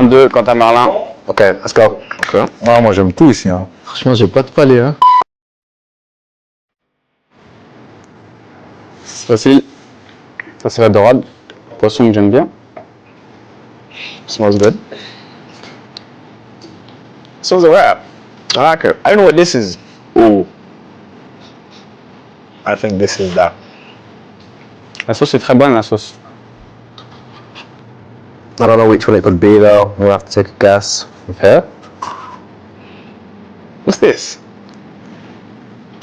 2 quant à Merlin. Ok, let's go. Ok. Ah, moi j'aime tout ici. Hein. Franchement, j'ai pas de palais. Hein. Facile. Ça c'est la dorade. Poisson que j'aime bien. Smells good. Smells a wrap. I like it. I don't know what this is. Ooh. I think this is that. La sauce est très bonne, la sauce. I don't know which one it could be though. We'll have to take a guess. Okay. What's this?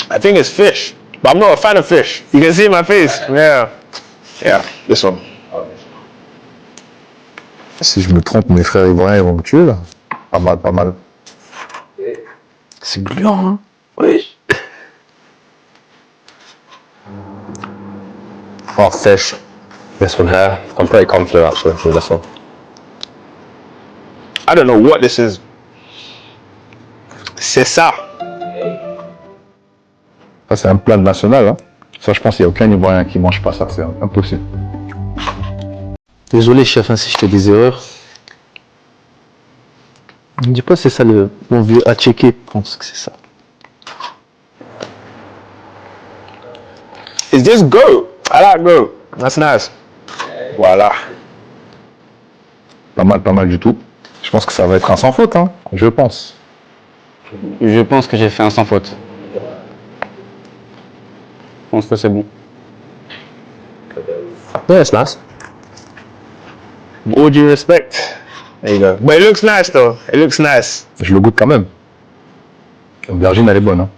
I think it's fish, but I'm not a fan of fish. You can see my face. Yeah. Yeah, this one. Si je me trompe, mes frères ivoiriens ils vont me tuer là. Pas mal, pas mal. C'est gluant, hein. Oui. Oh, fish. This one here. I'm pretty confident actually with this one. I don't know what this is. C'est ça. Ça c'est un plat national. Hein. Ça je pense qu'il n'y a aucun ivoirien qui mange pas ça. C'est impossible. Désolé, chef, hein, si je fais des erreurs. Ne dis pas que c'est ça le mon vieux à checker. pense que c'est ça. Is this goat? I like goat. That's nice. Voilà. Pas mal du tout. Je pense que ça va être un sans faute. Hein. Je pense. Je pense que j'ai fait un sans faute. Je pense que c'est bon. Yeah, it's nice. All due respect. There you go. But it looks nice though. It looks nice. Je le goûte quand même. L'aubergine elle est bonne. Hein.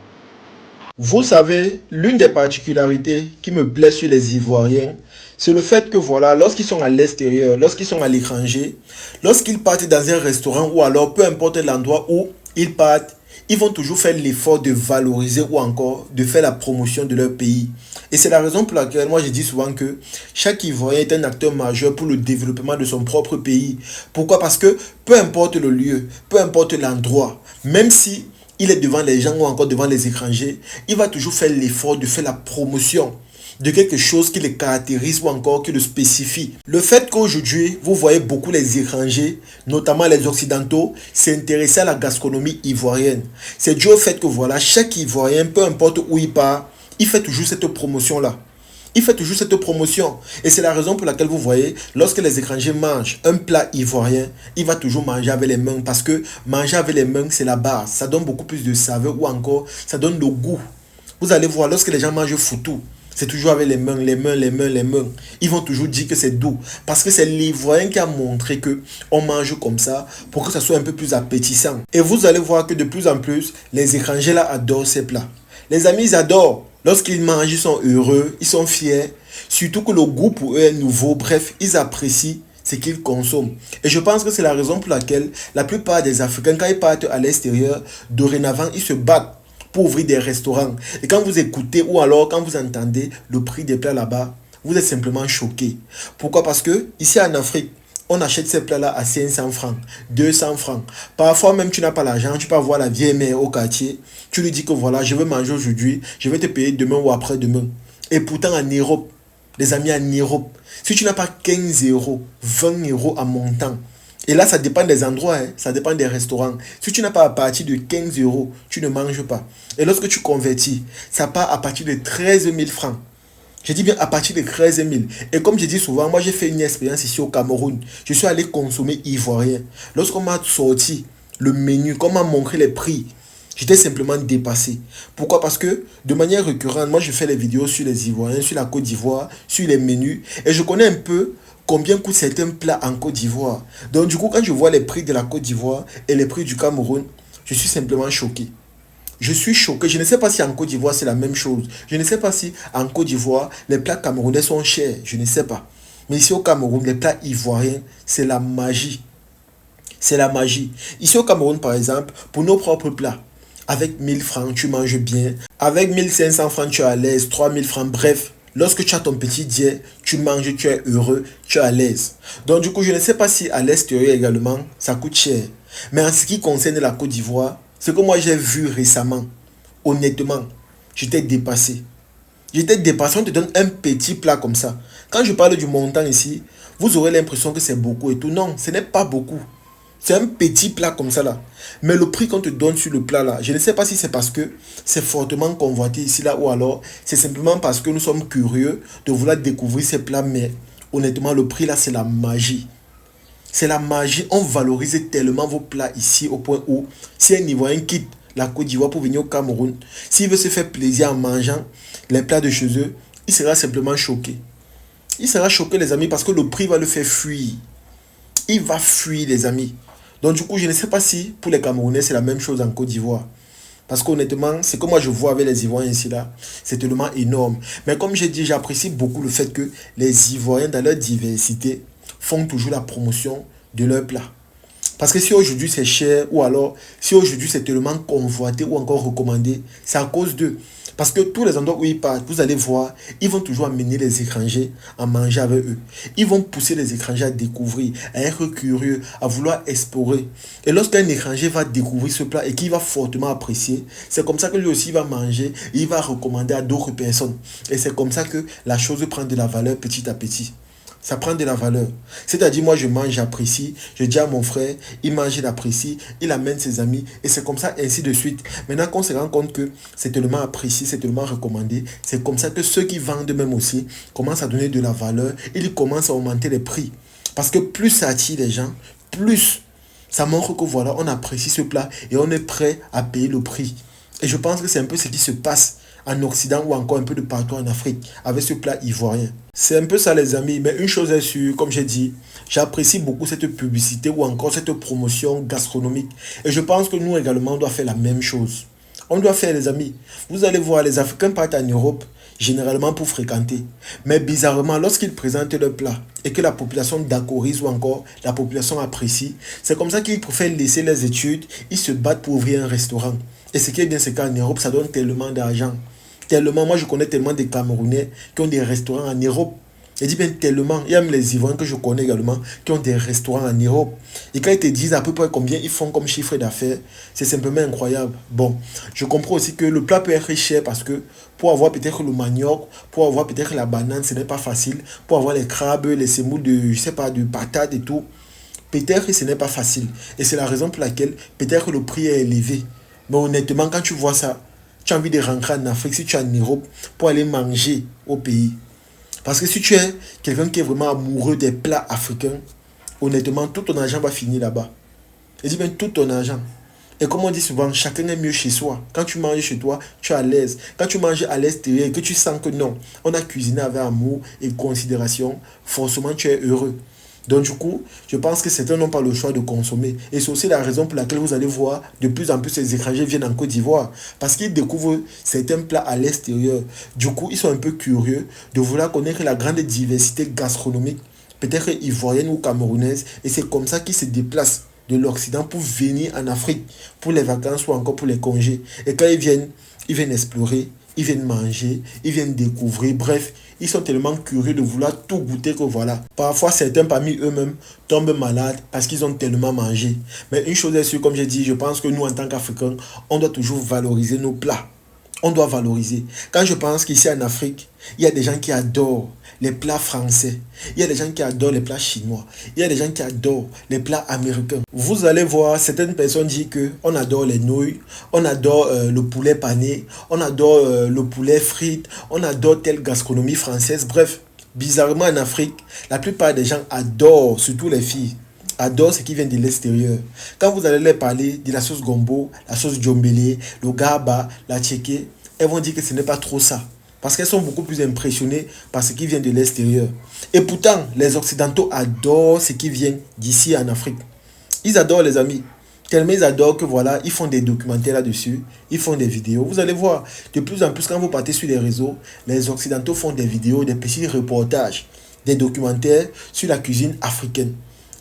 Vous savez, l'une des particularités qui me plaît sur les Ivoiriens, c'est le fait que voilà, lorsqu'ils sont à l'extérieur, lorsqu'ils sont à l'étranger, lorsqu'ils partent dans un restaurant ou alors peu importe l'endroit où ils partent, ils vont toujours faire l'effort de valoriser ou encore de faire la promotion de leur pays. Et c'est la raison pour laquelle moi je dis souvent que chaque Ivoirien est un acteur majeur pour le développement de son propre pays. Pourquoi? Parce que peu importe le lieu, peu importe l'endroit, même si il est devant les gens ou encore devant les étrangers, il va toujours faire l'effort de faire la promotion de quelque chose qui le caractérise ou encore qui le spécifie. Le fait qu'aujourd'hui, vous voyez beaucoup les étrangers, notamment les occidentaux, s'intéresser à la gastronomie ivoirienne. C'est dû au fait que voilà, chaque Ivoirien, peu importe où il part, il fait toujours cette promotion-là. Il fait toujours cette promotion. Et c'est la raison pour laquelle vous voyez, lorsque les étrangers mangent un plat ivoirien, il va toujours manger avec les mains. Parce que manger avec les mains, c'est la base. Ça donne beaucoup plus de saveur ou encore, ça donne le goût. Vous allez voir, lorsque les gens mangent foutou, c'est toujours avec les mains. Ils vont toujours dire que c'est doux. Parce que c'est l'Ivoirien qui a montré que on mange comme ça pour que ça soit un peu plus appétissant. Et vous allez voir que de plus en plus, les étrangers là adorent ces plats. Les amis, ils adorent. Lorsqu'ils mangent, ils sont heureux, ils sont fiers. Surtout que le goût pour eux est nouveau. Bref, ils apprécient ce qu'ils consomment. Et je pense que c'est la raison pour laquelle la plupart des Africains, quand ils partent à l'extérieur, dorénavant, ils se battent pour ouvrir des restaurants. Et quand vous écoutez ou alors quand vous entendez le prix des plats là-bas, vous êtes simplement choqués. Pourquoi? Parce que ici en Afrique, on achète ces plats-là à 500 francs, 200 francs. Parfois même tu n'as pas l'argent, tu peux avoir la vieille mère au quartier. Tu lui dis que voilà, je veux manger aujourd'hui, je vais te payer demain ou après-demain. Et pourtant en Europe, les amis en Europe, si tu n'as pas 15 euros, 20 euros en montant, et là ça dépend des endroits, hein, ça dépend des restaurants. Si tu n'as pas à partir de 15 euros, tu ne manges pas. Et lorsque tu convertis, ça part à partir de 13 000 francs. Je dis bien à partir de 13 000. Et comme je dis souvent, moi j'ai fait une expérience ici au Cameroun. Je suis allé consommer ivoirien. Lorsqu'on m'a sorti le menu, qu'on m'a montré les prix, j'étais simplement dépassé. Pourquoi? Parce que de manière récurrente, moi je fais les vidéos sur les Ivoiriens, sur la Côte d'Ivoire, sur les menus. Et je connais un peu combien coûtent certains plats en Côte d'Ivoire. Donc du coup, quand je vois les prix de la Côte d'Ivoire et les prix du Cameroun, je suis simplement choqué. Je suis choqué. Je ne sais pas si en Côte d'Ivoire c'est la même chose. Je ne sais pas si en Côte d'Ivoire les plats camerounais sont chers. Je ne sais pas. Mais ici au Cameroun, les plats ivoiriens, c'est la magie. C'est la magie. Ici au Cameroun, par exemple, pour nos propres plats, avec 1000 francs, tu manges bien. Avec 1500 francs, tu es à l'aise. 3000 francs, bref. Lorsque tu as ton petit dîner, tu manges, tu es heureux, tu es à l'aise. Donc du coup, je ne sais pas si à l'extérieur également, ça coûte cher. Mais en ce qui concerne la Côte d'Ivoire, ce que moi j'ai vu récemment, honnêtement, j'étais dépassé. J'étais dépassé, on te donne un petit plat comme ça. Quand je parle du montant ici, vous aurez l'impression que c'est beaucoup et tout. Non, ce n'est pas beaucoup. C'est un petit plat comme ça là. Mais le prix qu'on te donne sur le plat là, je ne sais pas si c'est parce que c'est fortement convoité ici là ou alors c'est simplement parce que nous sommes curieux de vouloir découvrir ces plats. Mais honnêtement, le prix là, c'est la magie. C'est la magie. On valorise tellement vos plats ici au point où si un Ivoirien quitte la Côte d'Ivoire pour venir au Cameroun, s'il veut se faire plaisir en mangeant les plats de chez eux, il sera simplement choqué. Il sera choqué, les amis, parce que le prix va le faire fuir. Il va fuir, les amis. Donc du coup, je ne sais pas si pour les Camerounais, c'est la même chose en Côte d'Ivoire. Parce qu'honnêtement, c'est que moi je vois avec les Ivoiriens ici là, c'est tellement énorme. Mais comme j'ai dit, j'apprécie beaucoup le fait que les Ivoiriens, dans leur diversité, font toujours la promotion de leur plat. Parce que si aujourd'hui c'est cher, ou alors si aujourd'hui c'est tellement convoité ou encore recommandé, c'est à cause d'eux. Parce que tous les endroits où ils partent, vous allez voir, ils vont toujours amener les étrangers à manger avec eux. Ils vont pousser les étrangers à découvrir, à être curieux, à vouloir explorer. Et lorsqu'un étranger va découvrir ce plat et qu'il va fortement apprécier, c'est comme ça que lui aussi va manger, il va recommander à d'autres personnes. Et c'est comme ça que la chose prend de la valeur petit à petit. Ça prend de la valeur. C'est-à-dire, moi, je mange, j'apprécie. Je dis à mon frère, il mange, il apprécie. Il amène ses amis. Et c'est comme ça, ainsi de suite. Maintenant qu'on se rend compte que c'est tellement apprécié, c'est tellement recommandé, c'est comme ça que ceux qui vendent eux-mêmes aussi commencent à donner de la valeur. Ils commencent à augmenter les prix. Parce que plus ça attire les gens, plus ça montre que voilà, on apprécie ce plat et on est prêt à payer le prix. Et je pense que c'est un peu ce qui se passe en Occident ou encore un peu de partout en Afrique avec ce plat ivoirien. C'est un peu ça, les amis, mais une chose est sûre, comme j'ai dit, j'apprécie beaucoup cette publicité ou encore cette promotion gastronomique. Et je pense que nous également, on doit faire la même chose. On doit faire, les amis. Vous allez voir, les Africains partent en Europe généralement pour fréquenter. Mais bizarrement, lorsqu'ils présentent leur plat et que la population d'accorise ou encore la population apprécie, c'est comme ça qu'ils préfèrent laisser les études, ils se battent pour ouvrir un restaurant. Et ce qui est bien, c'est qu'en Europe, ça donne tellement d'argent. Tellement, moi je connais tellement de Camerounais qui ont des restaurants en Europe. Je dis bien tellement, il y a même les Ivoiriens que je connais également qui ont des restaurants en Europe. Et quand ils te disent à peu près combien ils font comme chiffre d'affaires, c'est simplement incroyable. Bon, je comprends aussi que le plat peut être cher parce que pour avoir peut-être le manioc, pour avoir peut-être la banane, ce n'est pas facile. Pour avoir les crabes, les semoules de, je sais pas, de patates et tout, peut-être que ce n'est pas facile. Et c'est la raison pour laquelle peut-être que le prix est élevé. Mais honnêtement, quand tu vois ça, tu as envie de rentrer en Afrique, si tu es en Europe, pour aller manger au pays. Parce que si tu es quelqu'un qui est vraiment amoureux des plats africains, honnêtement, tout ton argent va finir là-bas. Je dis bien tout ton argent. Et comme on dit souvent, chacun est mieux chez soi. Quand tu manges chez toi, tu es à l'aise. Quand tu manges à l'extérieur et que tu sens que non, on a cuisiné avec amour et considération, forcément tu es heureux. Donc du coup, je pense que certains n'ont pas le choix de consommer. Et c'est aussi la raison pour laquelle vous allez voir de plus en plus ces étrangers viennent en Côte d'Ivoire. Parce qu'ils découvrent certains plats à l'extérieur. Du coup, ils sont un peu curieux de vouloir connaître la grande diversité gastronomique, peut-être ivoirienne ou camerounaise. Et c'est comme ça qu'ils se déplacent de l'Occident pour venir en Afrique, pour les vacances ou encore pour les congés. Et quand ils viennent explorer, ils viennent manger, ils viennent découvrir, bref, ils sont tellement curieux de vouloir tout goûter que voilà. Parfois, certains parmi eux-mêmes tombent malades parce qu'ils ont tellement mangé. Mais une chose est sûre, comme j'ai dit, je pense que nous, en tant qu'Africains, on doit toujours valoriser nos plats. On doit valoriser. Quand je pense qu'ici en Afrique, il y a des gens qui adorent les plats français. Il y a des gens qui adorent les plats chinois. Il y a des gens qui adorent les plats américains. Vous allez voir, certaines personnes disent qu'on adore les nouilles, on adore le poulet pané, on adore le poulet frites, on adore telle gastronomie française. Bref, bizarrement en Afrique, la plupart des gens adorent, surtout les filles, adorent ce qui vient de l'extérieur. Quand vous allez leur parler de la sauce gombo, la sauce djombélé, le gaba, la tchéké, elles vont dire que ce n'est pas trop ça. Parce qu'elles sont beaucoup plus impressionnées par ce qui vient de l'extérieur. Et pourtant, les Occidentaux adorent ce qui vient d'ici en Afrique. Ils adorent, les amis. Tellement ils adorent que voilà, ils font des documentaires là-dessus, ils font des vidéos. Vous allez voir, de plus en plus, quand vous partez sur les réseaux, les Occidentaux font des vidéos, des petits reportages, des documentaires sur la cuisine africaine.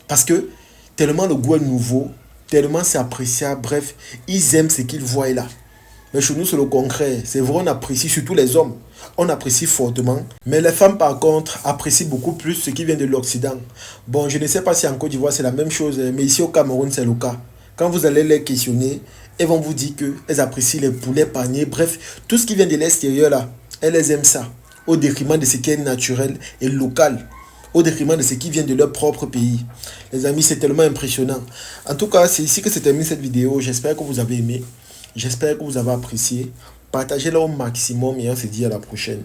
Parce que tellement le goût est nouveau, tellement c'est appréciable, bref, ils aiment ce qu'ils voient là. Mais chez nous, c'est le concret. C'est vrai, on apprécie, surtout les hommes. On apprécie fortement. Mais les femmes, par contre, apprécient beaucoup plus ce qui vient de l'Occident. Bon, je ne sais pas si en Côte d'Ivoire, c'est la même chose. Mais ici, au Cameroun, c'est le cas. Quand vous allez les questionner, elles vont vous dire qu'elles apprécient les poulets paniers. Bref, tout ce qui vient de l'extérieur, là, elles aiment ça. Au détriment de ce qui est naturel et local. au détriment de ce qui vient de leur propre pays. Les amis, c'est tellement impressionnant. En tout cas, c'est ici que se termine cette vidéo. J'espère que vous avez aimé. J'espère que vous avez apprécié. Partagez-la au maximum et on se dit à la prochaine.